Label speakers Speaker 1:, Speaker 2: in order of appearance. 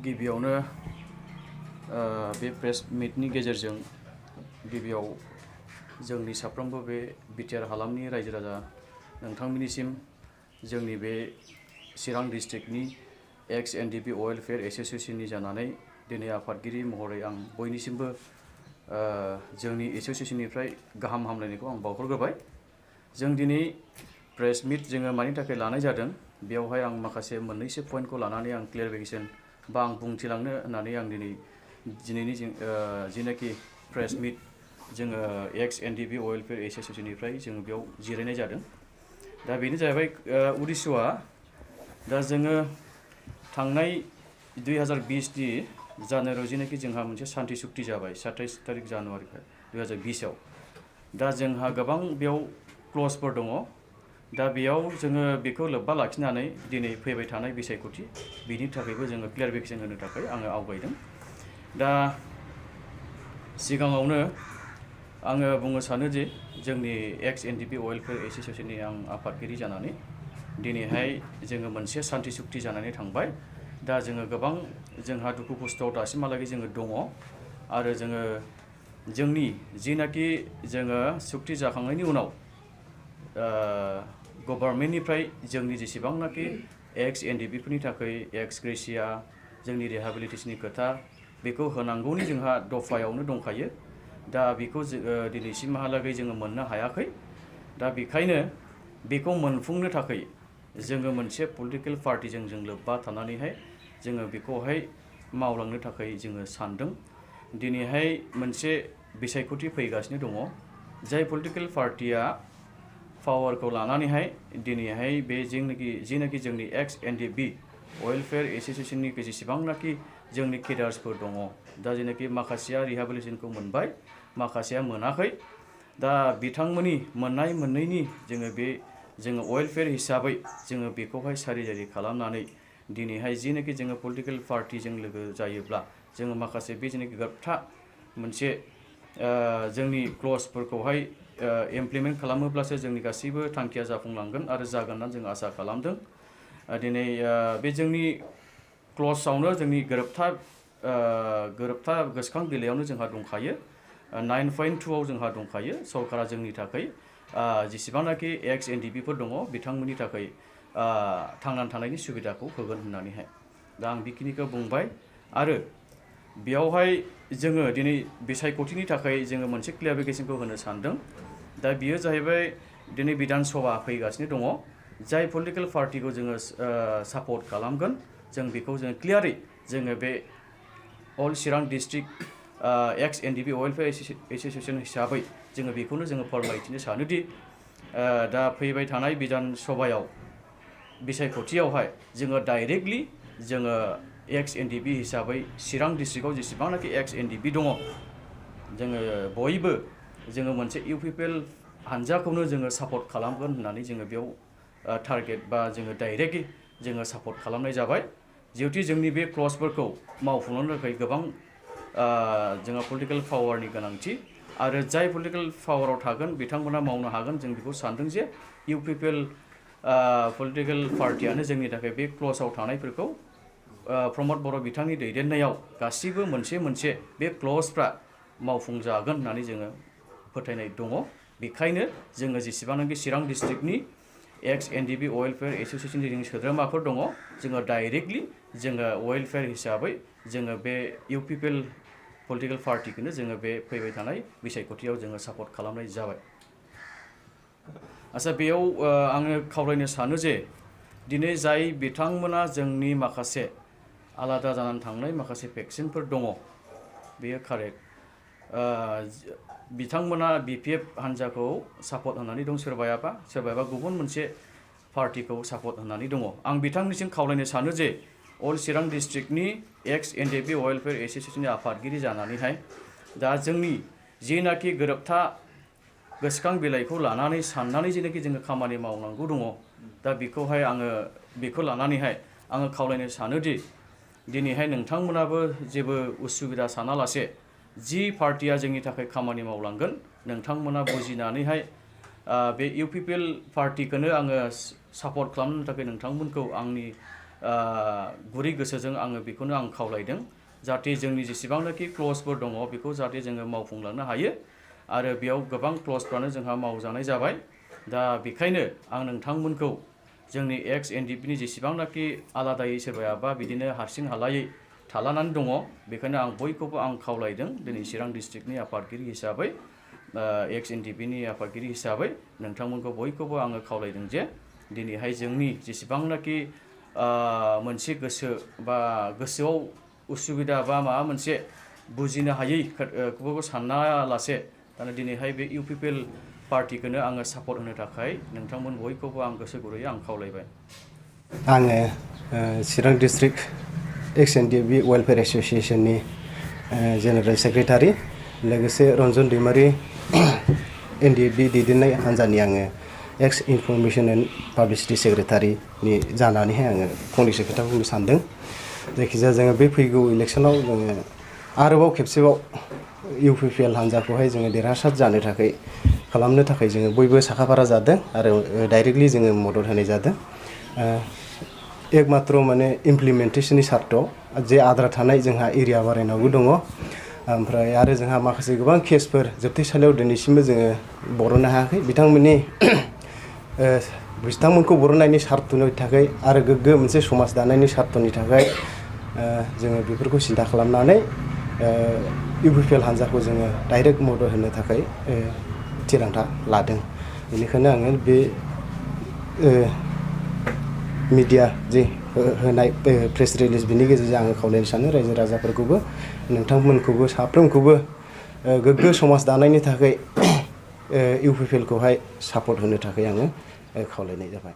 Speaker 1: गिबियावनो बे प्रेस मिटनि गेजेरजों गिबियाव जोंनि साफ्रोमबो बे बिटिआर हालामनि रायजो राजा नोंथांमोननिसिम जोंनि बे चिरां डिस्ट्रिक्टनि एक्स एनडिपि वेलफेयार एसोसिएशननि जानानै दिनै आफादगिरि महरै आं बयनिसिमबो जोंनि एसोसिएशननिफ्राय गाहाम हामलायनायखौ आं बावहरग्रोबाय। जों दिनै प्रेस मिट जोङो मानि थाखाय लानाय जादों बेयावहाय आं माखासे मोननैसो पइन्टखौ लानानै आं क्लियारिफिकेसन बा आं बुंथिलांनो होननानै आं दिनैनि जिनाखि प्रेस मिट जोङो एक्स एनडिपि वेलफेयार एसोसिएशननिफ्राय जोङो बेयाव जिरायनाय जादों। दा बेनो जाहैबाय उद्देश्यआ दा जोङो थांनाय 2020नि जानुवारियाव जिनाखि जोंहा मोनसे सान्थि सुक्ति जाबाय 27 तारिख जानुवारि 2020आव। दा जोंहा गोबां बेयाव क्लजफोर दङ। दा बेयाव जोङो बेखौ लोब्बा लाखिनानै दिनै फैबाय थानाय बिसायख'थि बिनि थाखायबो जोङो क्लियारिफिकेसन होनो थाखाय आङो आवगायदों। दा सिगाङावनो आङो बुंनो सानो जे जोंनि एक्स एनडिपि वेलफेयार एसोसिएशननि आं आफादगिरि जानानै दिनैहाय जोङो मोनसे सान्थि सुक्ति जानानै थांबाय। दा जोङो गोबां जोंहा दुखु खस्थ'आव दासिमहालागै जोङो दङ आरो जोङो जोंनि जिनाखि जोङो सुक्ति जाखांनायनि उनाव गभर्नमेन्टनिफ्राय जोंनि जेसेबांनाखि एक्स एनडिपिफोरनि थाखाय एक्स ग्रेसिया जोंनि रिहेबिलिटेसननि खोथा बेखौ होनांगौनि जोंहा दफायावनो दंखायो। दा बेखौ दिनैसिमहालागै जोङो मोननो हायाखै। दा बेखायनो बेखौ मोनफुंनो थाखाय जोङो मोनसे पलिटिकेल पार्टिजों जों लोब्बा थानानैहाय जोङो बेखौहाय मावलांनो थाखाय जोङो सानदों। दिनैहाय मोनसे बिसायख'थि फैगासिनो दङ जाय पलिटिकेल पार्टिया पावारखौ लानानैहाय दिनैहाय बे जिनाखि जोंनि एक्स एनडिपि वेलफेयार एसोसिएशननि जेसेबांनाखि जोंनि केडार्सफोर दङ दा जेनाखि माखासेया रिहेबिलिटेसनखौ मोनबाय माखासेया मोनाखै। दा बिथांमोननि मोननाय मोननैनि जोङो वेलफेयार हिसाबै जोङो बेखौहाय सारिजारि खालामनानै दिनैहाय जिनाखि जोङो पलिटिकेल पार्टिजों लोगो जायोब्ला जोङो माखासे बे जेनाखि गोब्था मोनसे जोंनि क्लजफोरखौहाय इमप्लिमेन्ट खालामोब्लासो जोंनि गासैबो थांखिया जाफुंलांगोन आरो जागोन होननानै जों आसा खालामदों। दिनै बे जोंनि क्लजआवनो जोंनि गोरोबथा गोसोखां बिलाइयावनो जोंहा दंखायो 9.2आव जोंहा दंखायो सरकारा जोंनि थाखाय जेसेबांनाखि एक्स एनडिपिफोर दङ बिथांमोननि थाखाय थांनानै थानायनि सुबिदाखौ होगोन होननानैहाय। दा आं बेखिनिखौ बुंबाय आरो बेयावहाय जोङो दिनै बिसायख'थिनि थाखाय जोङो मोनसे क्लियारिफिकेसनखौ होनो सानदों। दा बियो जाहैबाय दिनै बिधान सभा फैगासिनो दङ जाय पलिटिकेल पार्टिखौ जोङो सापर्ट खालामगोन जों बेखौ जोङो क्लियारै जोङो बे अल चिरां डिस्ट्रिक्ट एक्स एनडिपि वेलफेयार एसोसिएशन हिसाबै जोङो बेखौनो जोङो फोरमायथिनो सानोदि दा फैबाय थानाय बिधान सभायाव बिसायख'थियावहाय जोङो डाइरेक्टलि जोङो एक्स एनडिपि हिसाबै चिरां डिस्ट्रिक्टआव जेसेबांनाखि एक्स एनडिपि दङ जोङो बयबो जोङो मोनसे इउपिपिएल हानजाखौनो जोङो सापर्ट खालामगोन होननानै जोङो बेयाव टारगेट बा जोङो डाइरेक्टलि जोङो सापर्ट खालामनाय जाबाय। जिहेतु जोंनि बे क्लजफोरखौ मावफुंनो थाखाय गोबां जोंहा पलिटिकेल पावारनि गोनांथि आरो जाय पलिटिकेल पावाराव थागोन बिथांमोना मावनो हागोन जों बेखौ सानदों जे इउपिपिएल पलिटिकेल पार्टियानो जोंनि थाखाय बे क्लजआव थानायफोरखौ प्रमद बर' बिथांनि दैदेननायाव गासिबो मोनसे बे क्लजफ्रा मावफुंजागोन होननानै जोङो फोथायनाय दङ। बेखायनो जोङो जेसेबांनाखि चिरां डिस्ट्रिक्टनि एक्स एनडिपि वेलफेयार एसोसिएशननि जोंनि सोद्रोमाफोर दङ जोङो डाइरेक्टलि जोङो वेलफेयार हिसाबै जोङो बे इउपिपिएल पलिटिकेल पार्टिखौनो जोङो बे फैबाय थानाय बिसायख'थियाव जोङो सापर्ट खालामनाय जाबाय। आच्चा बेयाव आङो खावलायनो सानो जे दिनै जाय बिथांमोना जोंनि माखासे आलादा जानानै थांनाय माखासे भेक्सिनफोर दङ बेयो कारेक्ट बिथांमोना बिपिएफ हान्जाखौ सापर्ट होनानै दं सोरबायाबा गुबुन मोनसे पार्टिखौ सापर्ट होनानै दङ। आं बिथांनिसिम खावलायनो सानो जे अल चिरां डिस्ट्रिक्टनि एक्स एनडिपि वेलफेयार एसोसिएशननि आफादगिरि जानानैहाय दा जोंनि जिनाखि गोरोबथा गोसोखां बिलाइखौ लानानै साननानै जेनाखि जोङो खामानि मावनांगौ दङ दा बेखौहाय बेखौ लानानैहाय आङो खावलायनो सानोदि दिनैहाय नोंथांमोनाबो जेबो उसुबिदा सानालासे जि पार्टिया जोंनि थाखाय खामानि मावलांगोन नोंथांमोना बुजिनानैहाय बे इउपिपिएल पार्टिखौनो आङो सापर्ट खालामनो थाखाय नोंथांमोनखौ आंनि गुरै गोसोजों आङो बेखौनो आं खावलायदों जाहाथे जोंनि जेसेबांनाखि क्लजफोर दङ बेखौ जाहाथे जोङो मावफुंलांनो हायो आरो बेयाव गोबां क्लजफ्रानो जोंहा मावजानाय जाबाय दा बेखायनो आं नोंथांमोनखौ जोंनि एक्स एनडिपिनि जेसेबांनाखि आलादायै सोरबायाबा बिदिनो हारसिं हालायै थालानानै दङ बेखायनो आं बयखौबो आं खावलायदों दिनै चिरां डिस्ट्रिक्टनि आफादगिरि हिसाबै एक्स एनडिपिनि आफादगिरि हिसाबै नोंथांमोनखौ बयखौबो आङो खावलायदों जे दिनैहाय जोंनि जेसेबांनाखि मोनसे गोसो बा गोसोआव उसुबिदा बा माबा मोनसे बुजिनो हायैखौबो सानालासे दाना दिनैहाय बे इउपिपिएल पार्टिखौनो आङो सापर्ट होनो थाखाय नोंथांमोन बयखौबो आं गोसो गुरैयै आं खावलायबाय।
Speaker 2: आङो चिरां डिस्ट्रिक्ट एक्स एनडिपि वेलफेयार एस'सिएशननि जेनेरेल सेक्रेटारि लोगोसे रन्जन दैमारि एनडिपि दैदेननाय हान्जानि आङो एक्स इनफरमेशन एन्ड पाब्लिसिटि सेक्रेटारिनि जानानैहाय आङो फंनैसो खोथा बुंनो सानदों। जायखिजाया जोङो बे फैगौ इलेक्सनाव जोङो आरोबाव खेबसेबाव इउपिपिएल हान्जाखौहाय जोङो देरहासार जानो थाखाय खालामनो थाखाय जोङो बयबो साखाफारा जादों आरो डाइरेक्टलि जोङो मदद होनाय जादों। एकमात्र माने इमप्लिमेन्टेसननि सार्थ जे आद्रा थानाय जोंहा एरिया बारायनांगौ दङ ओमफ्राय आरो जोंहा माखासे गोबां केसफोर जोबथेसालियाव दिनैसिमबो जोङो बरननो हायाखै बिथांमोनखौ बरननायनि सार्थनि थाखाय आरो गोग्गो मोनसे समाज दानायनि सार्थनि थाखाय जोङो बेफोरखौ सिन्था खालामनानै इउपिपिएल हान्जाखौ जोङो डाइरेक्ट मदद होनो थाखाय थिरांथा लादों। बेनिखायनो आङो बे मिडिया जे होनाय प्रेस रिलिज बिनि गेजेरजों आङो खावलायनो सानो रायजो राजाफोरखौबो नोंथांमोनखौबो साफ्रोमखौबो गोग्गो समाज दानायनि थाखाय इउपिपिएलखौहाय सापर्ट होनो थाखाय आङो खावलायनाय जाबाय।